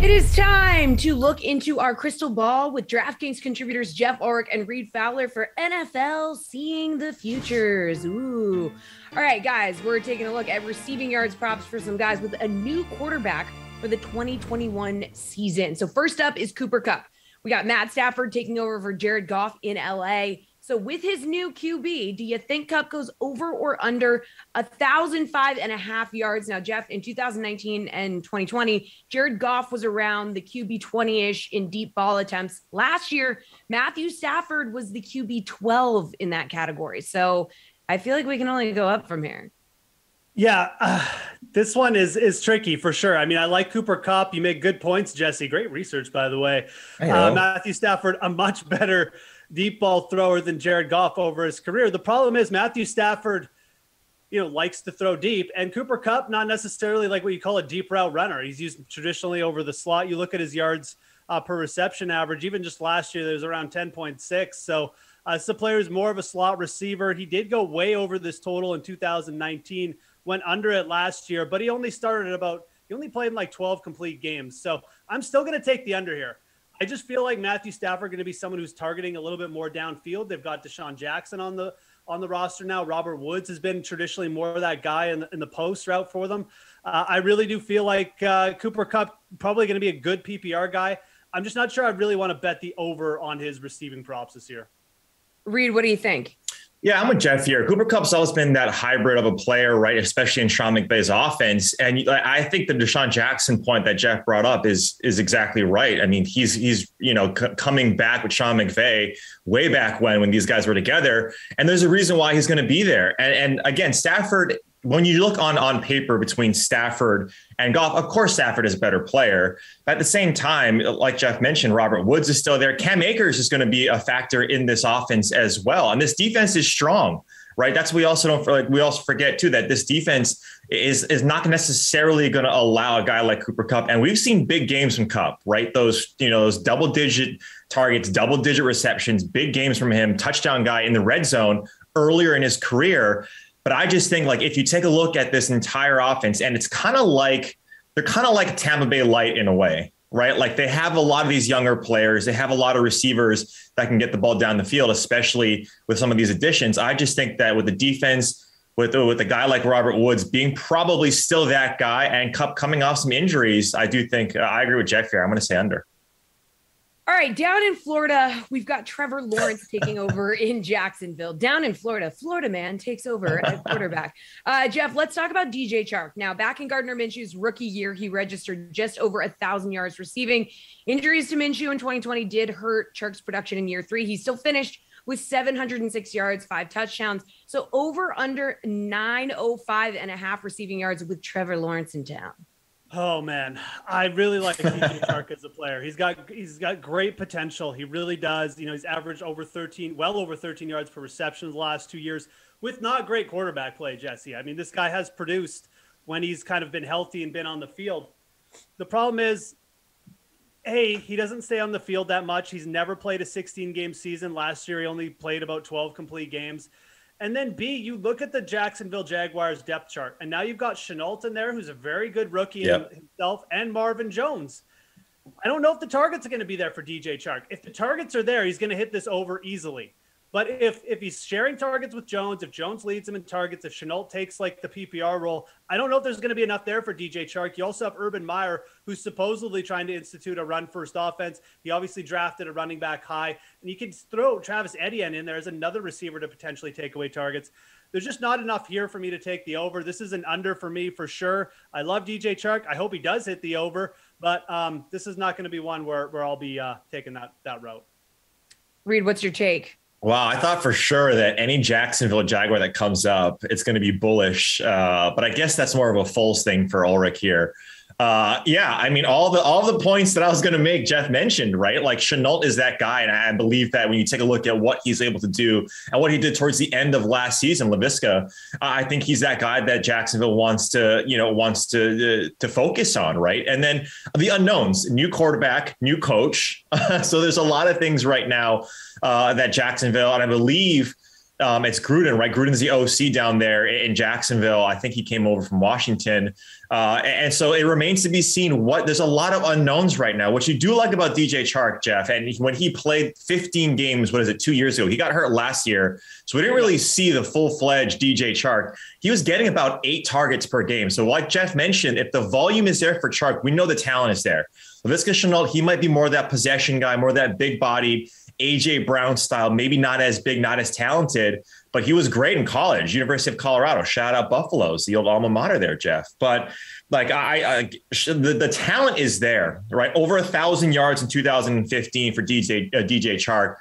It is time to look into our crystal ball with DraftKings contributors Geoff, Ulrich, and Reid Fowler for NFL Seeing the Futures. Ooh. All right, guys, we're taking a look at receiving yards props for some guys with a new quarterback for the 2021 season. So first up is Cooper Kupp. We got Matt Stafford taking over for Jared Goff in LA. So with his new QB, do you think Kupp goes over or under 1,005.5 yards? Now, Geoff, in 2019 and 2020, Jared Goff was around the QB 20-ish in deep ball attempts. Last year, Matthew Stafford was the QB 12 in that category. So I feel like we can only go up from here. Yeah, this one is tricky for sure. I mean, I like Cooper Kupp. You make good points, Jesse. Great research, by the way. Matthew Stafford, a much better deep ball thrower than Jared Goff over his career. The problem is Matthew Stafford, likes to throw deep, and Cooper Kupp, not necessarily like what you call a deep route runner. He's used traditionally over the slot. You look at his yards per reception average, even just last year, there was around 10.6. So the player is more of a slot receiver. He did go way over this total in 2019, went under it last year, but he only played in like 12 complete games. So I'm still going to take the under here. I just feel like Matthew Stafford going to be someone who's targeting a little bit more downfield. They've got Deshaun Jackson on the roster now. Robert Woods has been traditionally more of that guy in the post route for them. I really do feel like Cooper Kupp probably going to be a good PPR guy. I'm just not sure I really want to bet the over on his receiving props this year. Reid, what do you think? Yeah, I'm with Geoff here. Cooper Kupp's always been that hybrid of a player, right? Especially in Sean McVay's offense. And I think the Deshaun Jackson point that Geoff brought up is exactly right. I mean, he's coming back with Sean McVay way back when these guys were together. And there's a reason why he's going to be there. And again, Stafford, when you look on paper between Stafford and Goff, of course, Stafford is a better player. But at the same time, like Geoff mentioned, Robert Woods is still there. Cam Akers is going to be a factor in this offense as well. And this defense is strong, right? That's what we also forget too, that this defense is not necessarily going to allow a guy like Cooper Kupp. And we've seen big games from Kupp, right? Those double-digit targets, double-digit receptions, big games from him, touchdown guy in the red zone earlier in his career. But I just think, like, if you take a look at this entire offense, and it's kind of like they're kind of like Tampa Bay Light in a way, right? Like, they have a lot of these younger players. They have a lot of receivers that can get the ball down the field, especially with some of these additions. I just think that with the defense, with a guy like Robert Woods being probably still that guy and Kupp coming off some injuries, I do think I agree with Geoff here. I'm going to say under. All right, down in Florida, we've got Trevor Lawrence taking over in Jacksonville. Down in Florida man takes over at quarterback. Geoff, let's talk about DJ Chark. Now, back in Gardner Minshew's rookie year, he registered just over 1,000 yards receiving. Injuries to Minshew in 2020 did hurt Chark's production in year 3. He still finished with 706 yards, 5 touchdowns. So over under 905.5 receiving yards with Trevor Lawrence in town. Oh man, I really like DJ Chark as a player. He's got great potential. He really does. He's averaged well over 13 yards per reception the last 2 years with not great quarterback play, Jesse. I mean, this guy has produced when he's kind of been healthy and been on the field. The problem is, A, he doesn't stay on the field that much. He's never played a 16-game season. Last year, he only played about 12 complete games. And then B, you look at the Jacksonville Jaguars depth chart, and now you've got Shenault in there, who's a very good rookie himself, and Marvin Jones. I don't know if the targets are going to be there for DJ Chark. If the targets are there, he's going to hit this over easily. But if he's sharing targets with Jones, if Jones leads him in targets, if Shenault takes like the PPR role, I don't know if there's going to be enough there for DJ Chark. You also have Urban Meyer, who's supposedly trying to institute a run-first offense. He obviously drafted a running back high. And you can throw Travis Etienne in there as another receiver to potentially take away targets. There's just not enough here for me to take the over. This is an under for me for sure. I love DJ Chark. I hope he does hit the over. But this is not going to be one where I'll be taking that route. Reid, what's your take? Wow, I thought for sure that any Jacksonville Jaguar that comes up, it's going to be bullish. But I guess that's more of a false thing for Ulrich here. Yeah, I mean, all the points that I was going to make, Geoff mentioned, right? Like Shenault is that guy. And I believe that when you take a look at what he's able to do and what he did towards the end of last season, LaVisca, I think he's that guy that Jacksonville wants to focus on, right? And then the unknowns, new quarterback, new coach. So there's a lot of things right now that Jacksonville, and I believe It's Gruden, right? Gruden's the OC down there in Jacksonville. I think he came over from Washington. And so it remains to be seen there's a lot of unknowns right now. What you do like about DJ Chark, Geoff, and when he played 15 games, 2 years ago? He got hurt last year. So we didn't really see the full-fledged DJ Chark. He was getting about 8 targets per game. So like Geoff mentioned, if the volume is there for Chark, we know the talent is there. Laviska Shenault, he might be more of that possession guy, more of that big-bodied AJ Brown style, maybe not as big, not as talented, but he was great in college. University of Colorado, shout out Buffaloes, the old alma mater there, Geoff. But like the talent is there, right? Over 1,000 yards in 2015 for DJ Chark.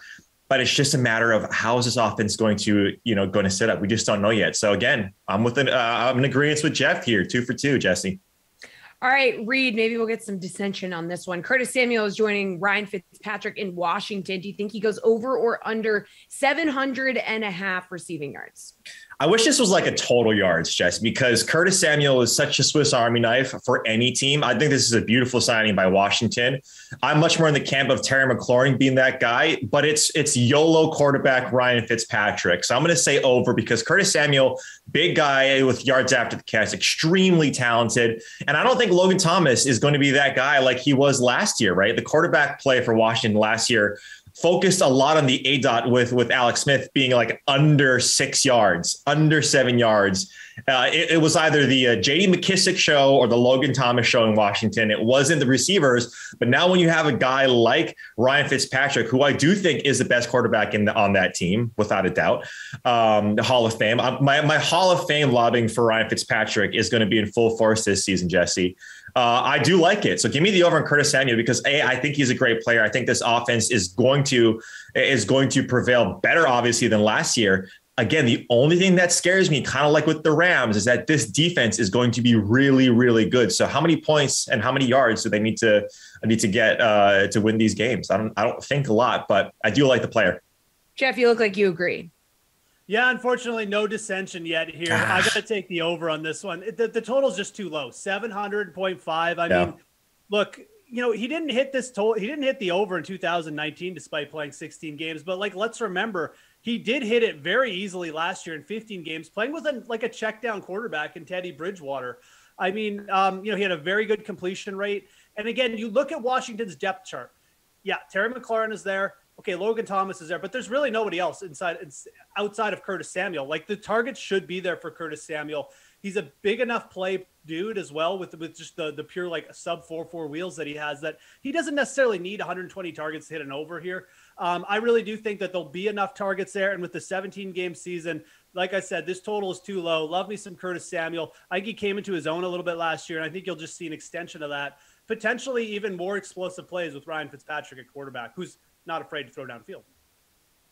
But it's just a matter of how is this offense going to set up? We just don't know yet. So again, I'm in agreement with Geoff here, 2 for 2, Jessie. All right, Reid, maybe we'll get some dissension on this one. Curtis Samuel is joining Ryan Fitzpatrick in Washington. Do you think he goes over or under 700.5 receiving yards? I wish this was like a total yards, Jess, because Curtis Samuel is such a Swiss Army knife for any team. I think this is a beautiful signing by Washington. I'm much more in the camp of Terry McLaurin being that guy, but it's YOLO quarterback Ryan Fitzpatrick. So I'm going to say over because Curtis Samuel, big guy with yards after the catch, extremely talented. And I don't think Logan Thomas is going to be that guy like he was last year, right? The quarterback play for Washington last year focused a lot on the ADOT with Alex Smith being like under 6 yards, under 7 yards. It was either the JD McKissick show or the Logan Thomas show in Washington. It wasn't the receivers. But now when you have a guy like Ryan Fitzpatrick, who I do think is the best quarterback on that team, without a doubt, the Hall of Fame, my Hall of Fame lobbying for Ryan Fitzpatrick is going to be in full force this season, Jesse. I do like it. So give me the over on Curtis Samuel because I think he's a great player. I think this offense is going to prevail better, obviously, than last year. Again, the only thing that scares me, kind of like with the Rams, is that this defense is going to be really, really good. So how many points and how many yards do they need to get to win these games? I don't think a lot, but I do like the player. Geoff, you look like you agree. Yeah, unfortunately, no dissension yet here. I got to take the over on this one. The total is just too low, 700.5. I mean, look, he didn't hit this total. He didn't hit the over in 2019 despite playing 16 games. But let's remember, he did hit it very easily last year in 15 games, playing with a check down quarterback in Teddy Bridgewater. I mean, he had a very good completion rate. And again, you look at Washington's depth chart. Yeah, Terry McLaurin is there. Okay, Logan Thomas is there, but there's really nobody else outside of Curtis Samuel. Like the targets should be there for Curtis Samuel. He's a big enough play dude as well with just the pure sub 4.4 wheels that he has that he doesn't necessarily need 120 targets to hit an over here. I really do think that there'll be enough targets there. And with the 17 game season, like I said, this total is too low. Love me some Curtis Samuel. I think he came into his own a little bit last year, and I think you'll just see an extension of that. Potentially even more explosive plays with Ryan Fitzpatrick at quarterback, who's not afraid to throw downfield.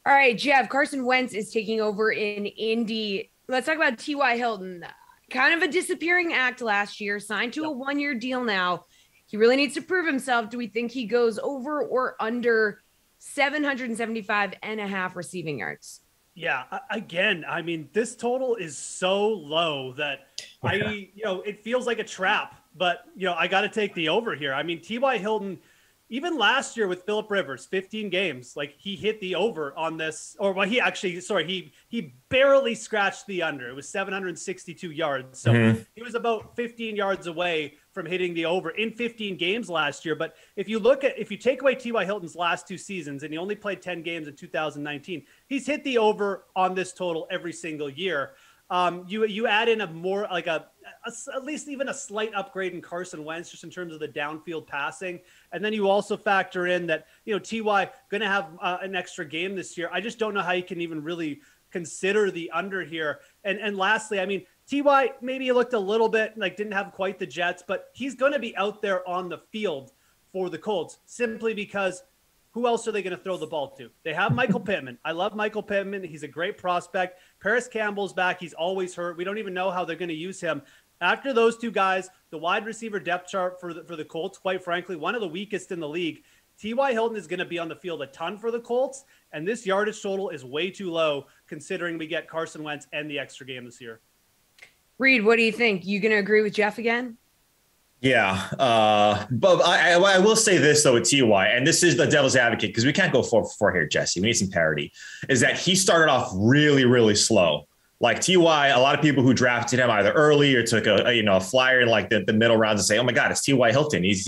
All right, Geoff, Carson Wentz is taking over in Indy. Let's talk about T.Y. Hilton. Kind of a disappearing act last year, signed to a 1-year deal now. He really needs to prove himself. Do we think he goes over or under 775.5 receiving yards? Yeah, again, I mean, this total is so low that it feels like a trap, but I got to take the over here. I mean, T.Y. Hilton, even last year with Phillip Rivers, 15 games, he hit the over on this, he barely scratched the under. It was 762 yards. So he was about 15 yards away from hitting the over in 15 games last year. But if you take away T.Y. Hilton's last 2 seasons, and he only played 10 games in 2019, he's hit the over on this total every single year. You add in a more at least even a slight upgrade in Carson Wentz just in terms of the downfield passing, and then you also factor in that Ty going to have an extra game this year. I just don't know how you can even really consider the under here. And lastly, I mean, Ty maybe he looked a little bit didn't have quite the Jets, but he's going to be out there on the field for the Colts simply because. Who else are they going to throw the ball to? They have Michael Pittman. I love Michael Pittman. He's a great prospect. Paris Campbell's back. He's always hurt. We don't even know how they're going to use him. After those 2 guys, the wide receiver depth chart for the Colts, quite frankly, one of the weakest in the league. T.Y. Hilton is going to be on the field a ton for the Colts, and this yardage total is way too low considering we get Carson Wentz and the extra game this year. Reid, what do you think? You going to agree with Geoff again? Yeah. But I will say this, though, with TY, and this is the devil's advocate, because we can't go 4 here, Jesse. We need some parity, is that he started off really, really slow. Like TY, a lot of people who drafted him either early or took a flyer in like the middle rounds and say, oh my God, it's TY Hilton. He's,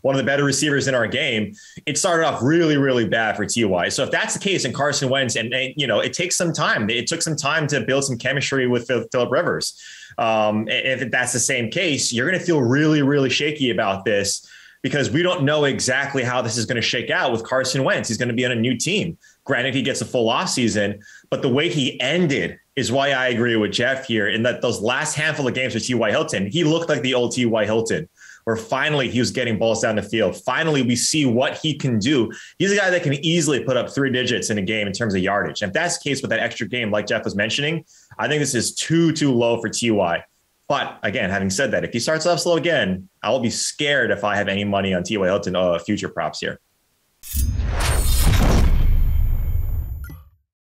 one of the better receivers in our game. It started off really, really bad for TY. So if that's the case in Carson Wentz, and it takes some time. It took some time to build some chemistry with Phillip Rivers. If that's the same case, you're going to feel really, really shaky about this, because we don't know exactly how this is going to shake out with Carson Wentz. He's going to be on a new team. Granted, he gets a full offseason, but the way he ended is why I agree with Geoff here, in that those last handful of games with T.Y. Hilton, he looked like the old T.Y. Hilton, where finally he was getting balls down the field. Finally, we see what he can do. He's a guy that can easily put up 3 digits in a game in terms of yardage. And if that's the case with that extra game, like Geoff was mentioning, I think this is too low for T.Y. But again, having said that, if he starts off slow again, I will be scared if I have any money on T.Y. Hilton future props here.